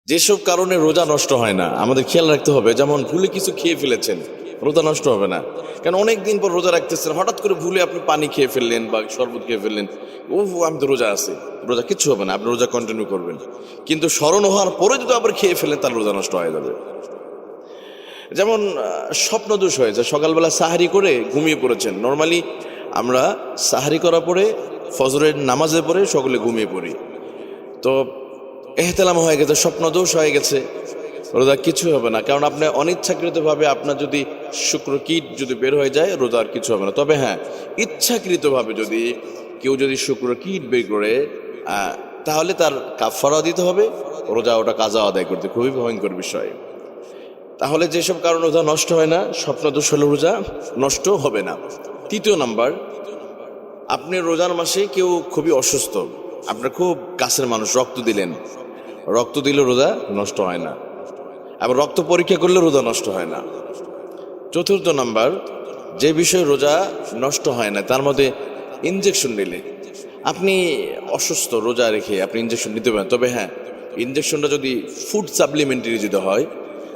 যেসব কারণে রোজা নষ্ট হয় না আমাদের খেয়াল রাখতে হবে। যেমন ভুলে কিছু খেয়ে ফেলেছেন, রোজা নষ্ট হবে না। কারণ অনেক দিন পর রোজা রাখতেছেন, হঠাৎ করে ভুলে আপনি পানি খেয়ে ফেললেন বা শরবত খেয়ে ফেললেন, ও আমি তো রোজা আছি, রোজা কিচ্ছু হবে না, আপনি রোজা কন্টিনিউ করবেন। কিন্তু স্মরণ হওয়ার পরে যদি আবার খেয়ে ফেলেন তাহলে রোজা নষ্ট হয়ে যাবে। যেমন স্বপ্নদোষ হয়েছে, সকালবেলা সাহারি করে ঘুমিয়ে পড়েছেন। নর্মালি আমরা সাহারি করার পরে ফজরের নামাজের পরে সকলে ঘুমিয়ে পড়ি, তো এহতেলাম হয়ে গেছে, স্বপ্নদোষ হয়ে গেছে, রোজা কিছু হবে না। কারণ আপনি অনিচ্ছাকৃতভাবে আপনার যদি শুক্রকীট যদি বের হয়ে যায় রোজার কিছু হবে না। তবে হ্যাঁ, ইচ্ছাকৃতভাবে যদি কেউ যদি শুক্রকীট বের করে তাহলে তার কাফারা দিতে হবে, রোজা ওটা কাজা আদায় করতে, খুবই ভয়ঙ্কর বিষয়। তাহলে যেসব কারণে রোজা নষ্ট হয় না, স্বপ্নদোষ হলে রোজা নষ্ট হবে না। তৃতীয় নাম্বার, আপনি রোজার মাসে কেউ খুবই অসুস্থ, আপনার খুব কাছের মানুষ, রক্ত দিলেন, রক্ত দিলে রোজা নষ্ট হয় না। আবার রক্ত পরীক্ষা করলে রোজা নষ্ট হয় না। চতুর্থ নাম্বার, যে বিষয়ে রোজা নষ্ট হয় না তার মধ্যে ইনজেকশন নিলে, আপনি অসুস্থ রোজা রেখে আপনি ইনজেকশন নিতে পারেন। তবে হ্যাঁ, ইনজেকশনটা যদি ফুড সাপ্লিমেন্টারি যদি হয়,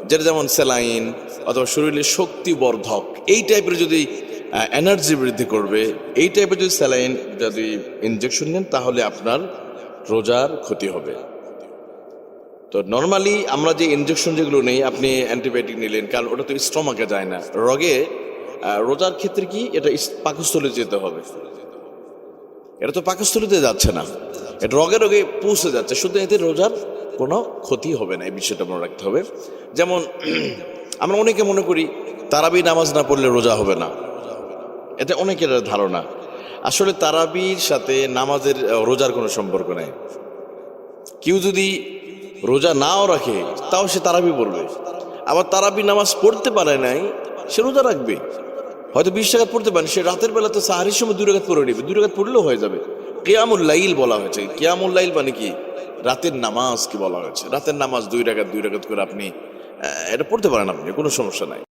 যেটা যেমন স্যালাইন অথবা শরীরের শক্তিবর্ধক এই টাইপের, যদি এনার্জি বৃদ্ধি করবে এই টাইপের যদি স্যালাইন যদি ইনজেকশন নেন তাহলে আপনার রোজার ক্ষতি হবে। তো নর্মালি আমরা যে ইনজেকশন যেগুলো নেই, আপনি অ্যান্টিবায়োটিক নিলেন, কারণ ওটা তো স্টমাকে যায় না, রগে রোজার ক্ষেত্রে কি এটা পাকস্থলীতে যেতে হবে, এটা তো পাকস্থলীতে যাচ্ছে না, এটা রগে রগে পৌঁছে যাচ্ছে, শুধু এতে রোজার কোনো ক্ষতি হবে না, এই বিষয়টা মনে রাখতে হবে। যেমন আমরা অনেকে মনে করি তারাবি নামাজ না পড়লে রোজা হবে না, এটা অনেকের ধারণা। আসলে তারাবির সাথে নামাজের রোজার কোনো সম্পর্ক নেই। কেউ যদি রোজা নাও রাখে তাও সে তারাবি পড়বে, আবার তারাবি নামাজ পড়তে পারে নাই সে রোজা রাখবে, হয়তো 20 রাকাত পড়তে পারেন, সে রাতের বেলা তো সাহারির সময় 2 রাকাত পড়ে নেবে, 2 রাকাত পড়লেও হয়ে যাবে। কিয়ামুল লাইল বলা হয়েছে, কিয়ামুল লাইল মানে কি, রাতের নামাজ কি বলা হয়েছে, রাতের নামাজ 2 রাকাত করে আপনি এটা পড়তে পারেন, আপনি কোনো সমস্যা নাই।